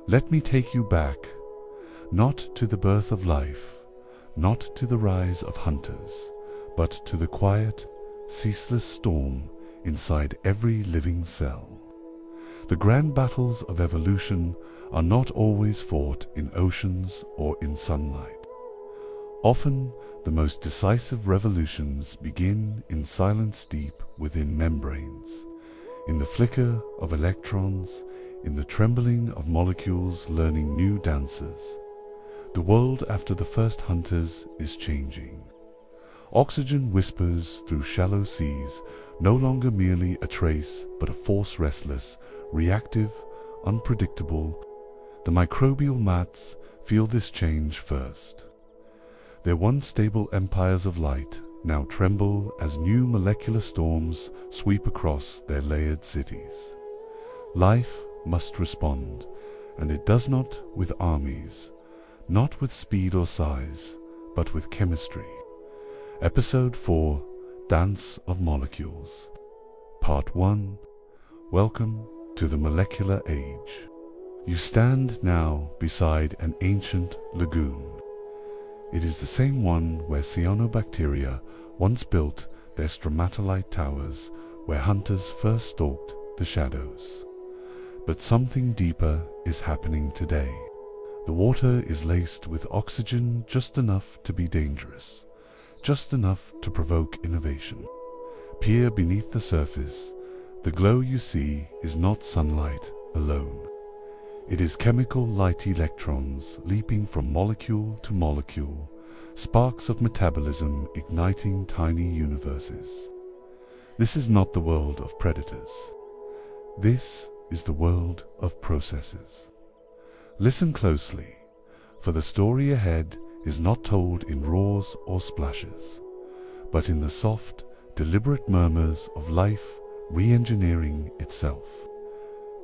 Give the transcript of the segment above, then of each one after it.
Let me take you back, not to the birth of life, not to the rise of hunters, but to the quiet, ceaseless storm inside every living cell. The grand battles of evolution are not always fought in oceans or in sunlight. Often, the most decisive revolutions begin in silence deep within membranes, in the flicker of electrons, in the trembling of molecules learning new dances. The world after the first hunters is changing. Oxygen whispers through shallow seas, no longer merely a trace, but a force restless, reactive, unpredictable. The microbial mats feel this change first. Their once stable empires of light now tremble as new molecular storms sweep across their layered cities. Life must respond, and it does not with armies, not with speed or size, but with chemistry. Episode 4, Dance of Molecules. Part 1, Welcome to the Molecular Age. You stand now beside an ancient lagoon. It is the same one where cyanobacteria once built their stromatolite towers, where hunters first stalked the shadows. But something deeper is happening today. The water is laced with oxygen just enough to be dangerous, just enough to provoke innovation. Peer beneath the surface. The glow you see is not sunlight alone. It is chemical light electrons leaping from molecule to molecule, sparks of metabolism igniting tiny universes. This is not the world of predators. This is the world of processes. Listen closely, for the story ahead is not told in roars or splashes, but in the soft, deliberate murmurs of life re-engineering itself.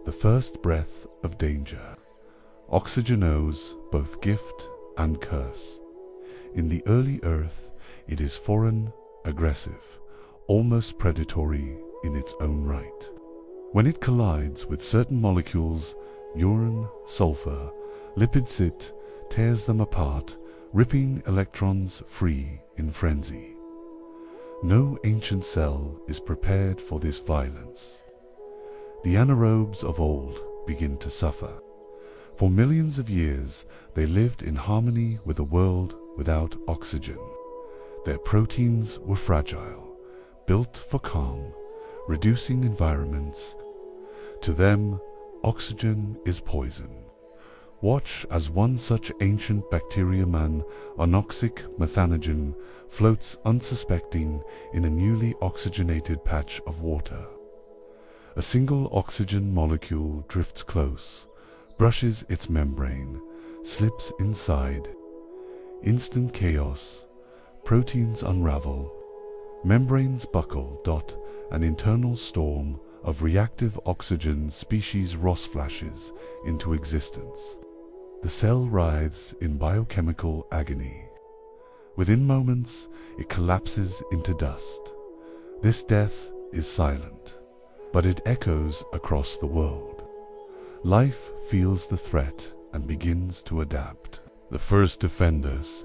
The first breath of danger. Oxygen knows both gift and curse. In the early Earth, it is foreign, aggressive, almost predatory in its own right. When it collides with certain molecules, urine, sulfur, lipid tears them apart, ripping electrons free in frenzy. No ancient cell is prepared for this violence. The anaerobes of old begin to suffer. For millions of years, they lived in harmony with a world without oxygen. Their proteins were fragile, built for calm, reducing environments. To them, oxygen is poison. Watch as one such ancient bacteriaman, anoxic methanogen, floats unsuspecting in a newly oxygenated patch of water. A single oxygen molecule drifts close, brushes its membrane, slips inside. Instant chaos. Proteins unravel. Membranes buckle. An internal storm of reactive oxygen species Ross flashes into existence. The cell writhes in biochemical agony. Within moments, it collapses into dust. This death is silent, but it echoes across the world. Life feels the threat and begins to adapt. The first defenders,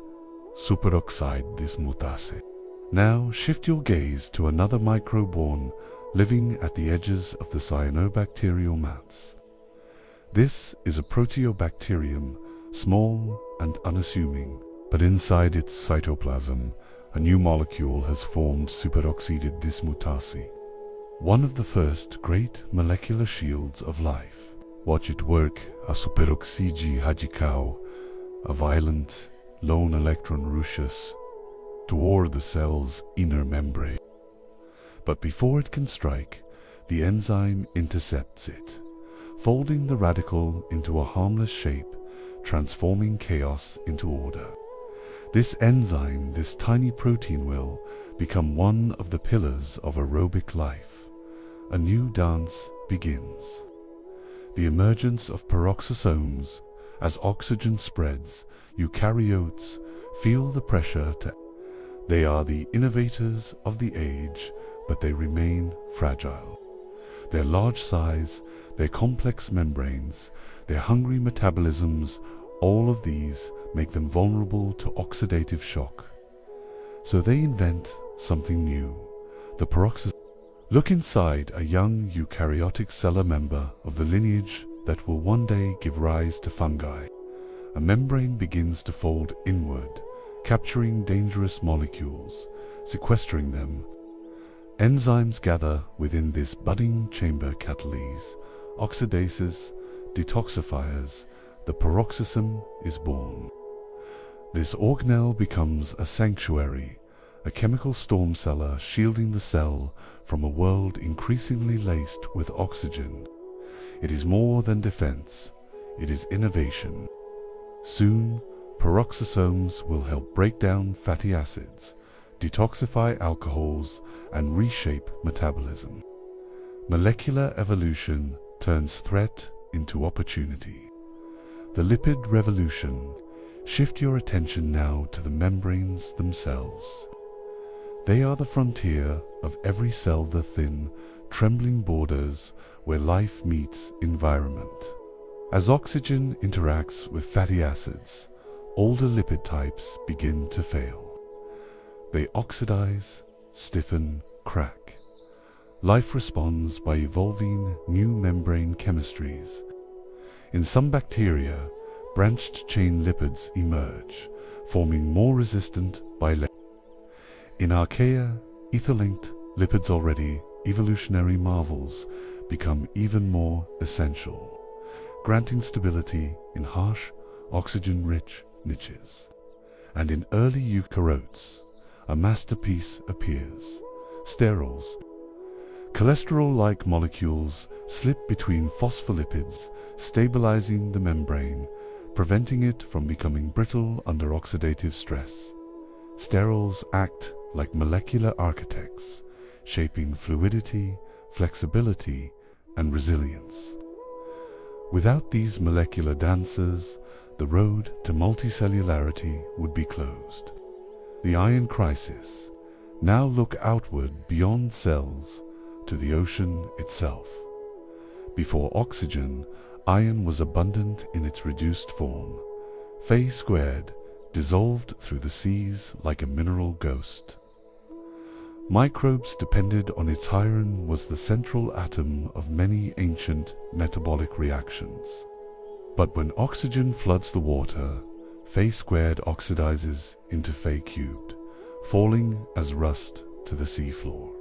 superoxide dismutase. Now shift your gaze to another microborn living at the edges of the cyanobacterial mats. This is a proteobacterium, small and unassuming, but inside its cytoplasm, a new molecule has formed superoxide dismutase, one of the first great molecular shields of life. Watch it work, a superoxide radical, a violent, lone electron rushes toward the cell's inner membrane. But before it can strike, the enzyme intercepts it, folding the radical into a harmless shape, transforming chaos into order. This enzyme, this tiny protein, will become one of the pillars of aerobic life. A new dance begins. The emergence of peroxisomes. As oxygen spreads, eukaryotes feel the pressure to. They are the innovators of the age, but they remain fragile. Their large size, their complex membranes, their hungry metabolisms, all of these make them vulnerable to oxidative shock. So they invent something new, the peroxisome. Look inside a young eukaryotic cellular member of the lineage that will one day give rise to fungi. A membrane begins to fold inward, capturing dangerous molecules, sequestering them. Enzymes gather within this budding chamber, catalase, oxidases, detoxifiers. The peroxisome is born. This organelle becomes a sanctuary, a chemical storm cellar shielding the cell from a world increasingly laced with oxygen. It is more than defense, it is innovation. Soon, peroxisomes will help break down fatty acids, detoxify alcohols, and reshape metabolism. Molecular evolution turns threat into opportunity. The lipid revolution. Shift your attention now to the membranes themselves. They are the frontier of every cell, the thin, trembling borders where life meets environment. As oxygen interacts with fatty acids, older lipid types begin to fail. They oxidize, stiffen, crack. Life responds by evolving new membrane chemistries. In some bacteria, branched chain lipids emerge, forming more resistant bilayer. In archaea, ether-linked lipids, already evolutionary marvels, become even more essential, granting stability in harsh, oxygen-rich niches. And in early eukaryotes, a masterpiece appears: sterols. Cholesterol-like molecules slip between phospholipids, stabilizing the membrane, preventing it from becoming brittle under oxidative stress. Sterols act like molecular architects, shaping fluidity, flexibility, and resilience. Without these molecular dancers, the road to multicellularity would be closed. The iron crisis. Now look outward beyond cells to the ocean itself. Before oxygen, iron was abundant in its reduced form. Fe squared, dissolved through the seas like a mineral ghost. Microbes depended on its iron, was the central atom of many ancient metabolic reactions. But when oxygen floods the water, Fe squared oxidizes into Fe cubed, falling as rust to the seafloor.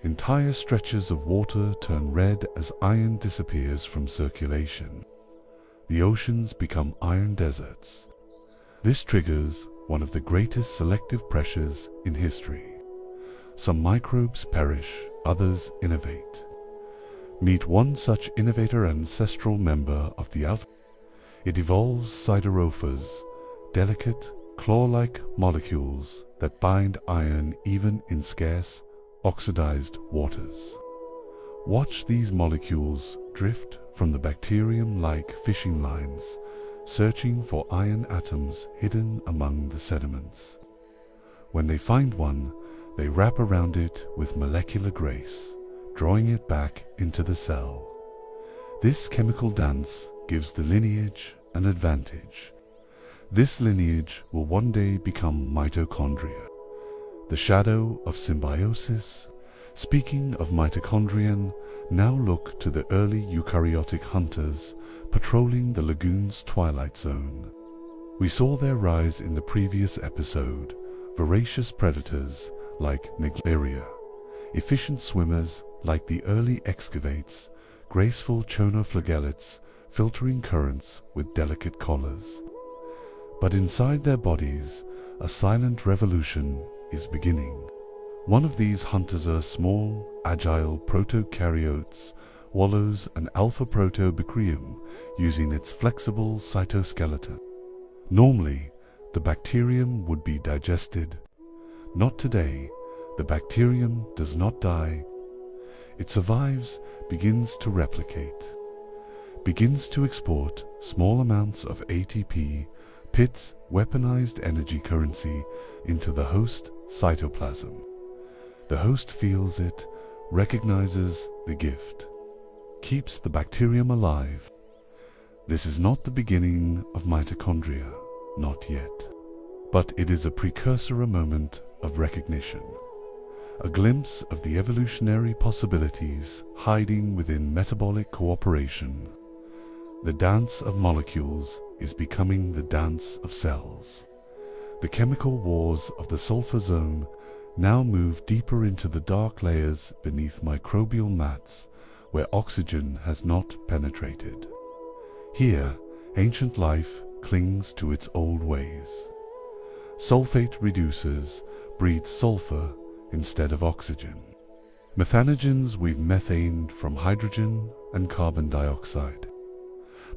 Entire stretches of water turn red as iron disappears from circulation. The oceans become iron deserts. This triggers one of the greatest selective pressures in history. Some microbes perish, others innovate. Meet one such innovator, ancestral member of the alpha. It evolves siderophores, delicate, claw-like molecules that bind iron even in scarce, oxidized waters. Watch these molecules drift from the bacterium like fishing lines, searching for iron atoms hidden among the sediments. When they find one, they wrap around it with molecular grace, drawing it back into the cell. This chemical dance gives the lineage an advantage. This lineage will one day become mitochondria, the shadow of symbiosis. Speaking of mitochondrion, now look to the early eukaryotic hunters patrolling the lagoon's twilight zone. We saw their rise in the previous episode, voracious predators like Nigleria, efficient swimmers like the early excavates, graceful chonoflagellates filtering currents with delicate collars. But inside their bodies, a silent revolution is beginning. One of these hunters are small, agile protokaryotes, wallows an alpha protobacterium using its flexible cytoskeleton. Normally, the bacterium would be digested. Not today. The bacterium does not die. It survives, begins to replicate, begins to export small amounts of ATP, pits weaponized energy currency into the host cytoplasm. The host feels it, recognizes the gift, keeps the bacterium alive. This is not the beginning of mitochondria, not yet. But it is a precursor, a moment of recognition, a glimpse of the evolutionary possibilities hiding within metabolic cooperation. The dance of molecules is becoming the dance of cells. The chemical wars of the sulfur zone now move deeper into the dark layers beneath microbial mats where oxygen has not penetrated. Here, ancient life clings to its old ways. Sulfate reducers breathe sulfur instead of oxygen. Methanogens weave methane from hydrogen and carbon dioxide.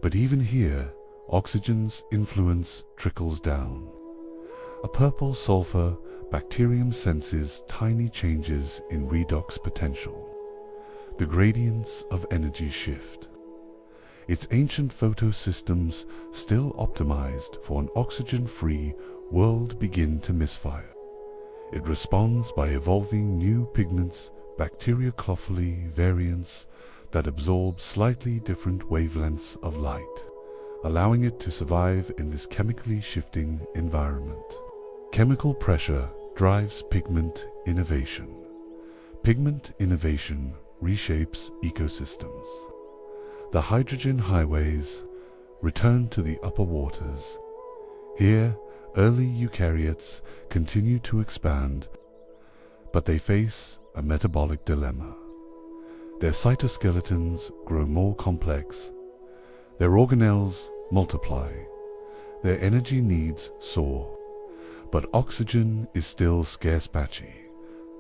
But even here, oxygen's influence trickles down. A purple sulfur bacterium senses tiny changes in redox potential. The gradients of energy shift. Its ancient photosystems, still optimized for an oxygen-free world, begin to misfire. It responds by evolving new pigments, bacterioclophilae variants that absorb slightly different wavelengths of light, allowing it to survive in this chemically shifting environment. Chemical pressure drives pigment innovation. Pigment innovation reshapes ecosystems. The hydrogen highways return to the upper waters. Here, early eukaryotes continue to expand, but they face a metabolic dilemma. Their cytoskeletons grow more complex, their organelles multiply, their energy needs soar, but oxygen is still scarce, patchy,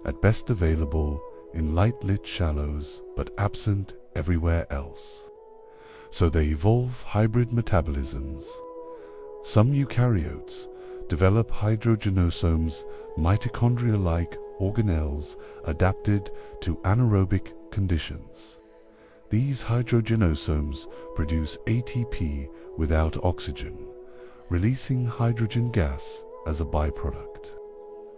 at best available in light-lit shallows, but absent everywhere else. So they evolve hybrid metabolisms. Some eukaryotes develop hydrogenosomes, mitochondria-like organelles adapted to anaerobic conditions. These hydrogenosomes produce ATP without oxygen, releasing hydrogen gas as a byproduct.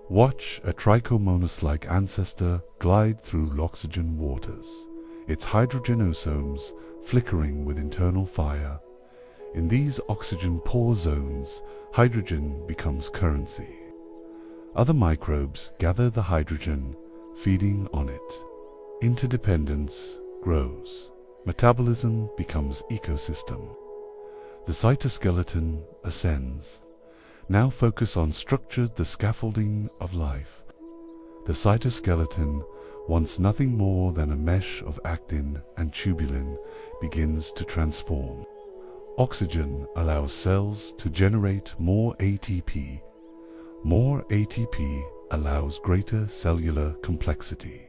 Watch a trichomonas-like ancestor glide through oxygen waters, its hydrogenosomes flickering with internal fire. In these oxygen-poor zones, hydrogen becomes currency. Other microbes gather the hydrogen, feeding on it. Interdependence grows. Metabolism becomes ecosystem. The cytoskeleton ascends. Now focus on structured the scaffolding of life. The cytoskeleton, once nothing more than a mesh of actin and tubulin, begins to transform. Oxygen allows cells to generate more ATP. More ATP allows greater cellular complexity.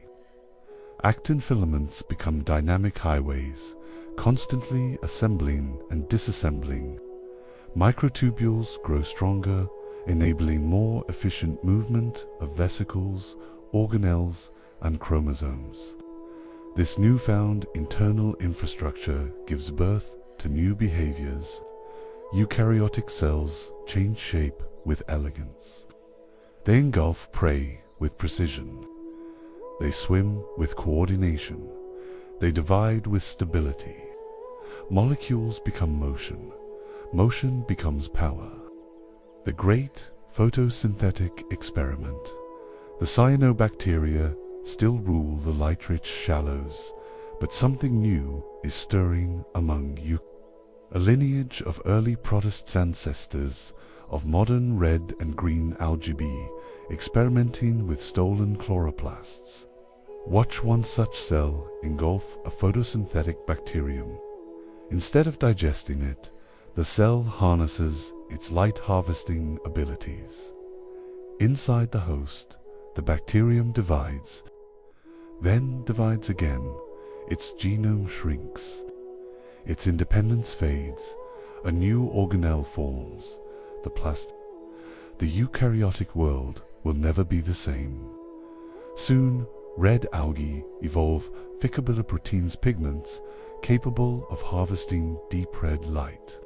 Actin filaments become dynamic highways, constantly assembling and disassembling. Microtubules grow stronger, enabling more efficient movement of vesicles, organelles, and chromosomes. This newfound internal infrastructure gives birth to new behaviors. Eukaryotic cells change shape with elegance. They engulf prey with precision. They swim with coordination. They divide with stability. Molecules become motion. Motion becomes power. The great photosynthetic experiment. The cyanobacteria still rule the light-rich shallows, but something new is stirring among you. A lineage of early protist ancestors of modern red and green algae experimenting with stolen chloroplasts. Watch one such cell engulf a photosynthetic bacterium. Instead of digesting it, the cell harnesses its light-harvesting abilities. Inside the host, the bacterium divides, then divides again. Its genome shrinks. Its independence fades. A new organelle forms, the plastic. The eukaryotic world will never be the same. Soon, red algae evolve phycobiliproteins pigments capable of harvesting deep red light.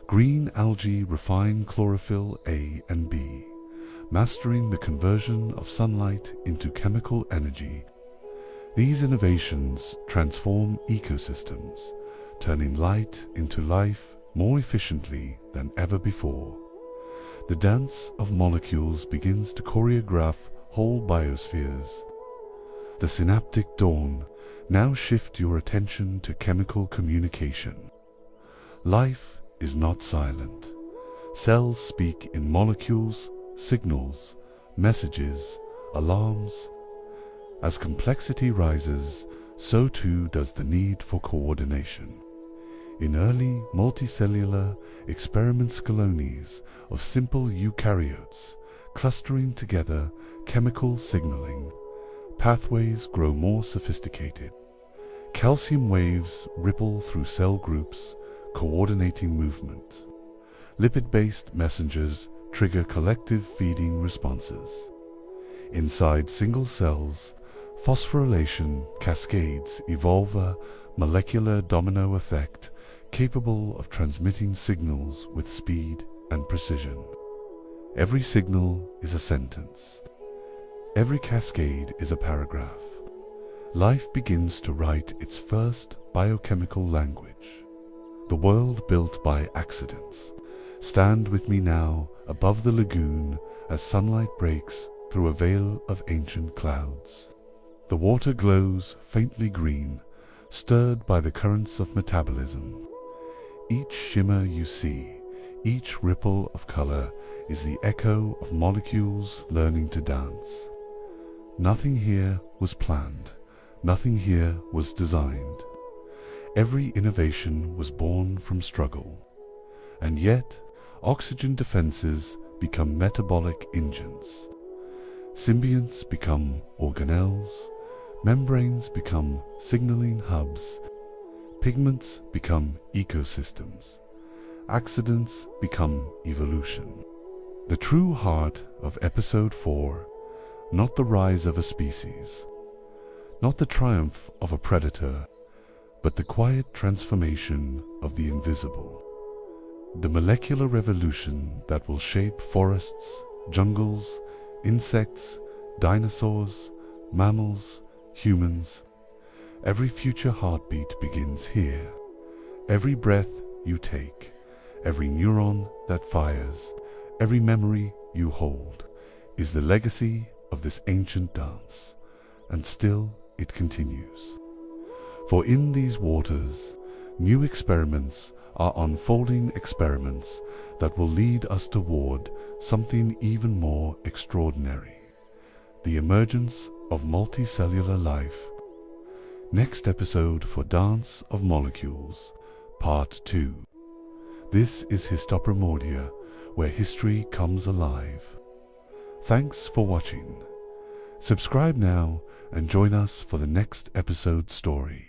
Green algae refine chlorophyll A and B, mastering the conversion of sunlight into chemical energy. These innovations transform ecosystems, turning light into life more efficiently than ever before. The dance of molecules begins to choreograph whole biospheres. The synaptic dawn. Now shift your attention to chemical communication. Life is not silent. Cells speak in molecules, signals, messages, alarms. As complexity rises, so too does the need for coordination. In early multicellular experiments, colonies of simple eukaryotes clustering together, chemical signaling pathways grow more sophisticated. Calcium waves ripple through cell groups, coordinating movement. Lipid-based messengers trigger collective feeding responses. Inside single cells, phosphorylation cascades evolve a molecular domino effect capable of transmitting signals with speed and precision. Every signal is a sentence. Every cascade is a paragraph. Life begins to write its first biochemical language. The world built by accidents. Stand with me now above the lagoon as sunlight breaks through a veil of ancient clouds. The water glows faintly green, stirred by the currents of metabolism. Each shimmer you see, each ripple of color is the echo of molecules learning to dance. Nothing here was planned. Nothing here was designed. Every innovation was born from struggle. And yet, oxygen defenses become metabolic engines. Symbionts become organelles. Membranes become signaling hubs. Pigments become ecosystems. Accidents become evolution. The true heart of Episode 4, not the rise of a species, not the triumph of a predator, but the quiet transformation of the invisible. The molecular revolution that will shape forests, jungles, insects, dinosaurs, mammals, humans. Every future heartbeat begins here. Every breath you take, every neuron that fires, every memory you hold, is the legacy of this ancient dance, and still it continues. For in these waters, new experiments are unfolding, experiments that will lead us toward something even more extraordinary, the emergence of multicellular life. Next episode for Dance of Molecules, Part 2. This is HistoPrimordia, where history comes alive. Thanks for watching. Subscribe now and join us for the next episode story.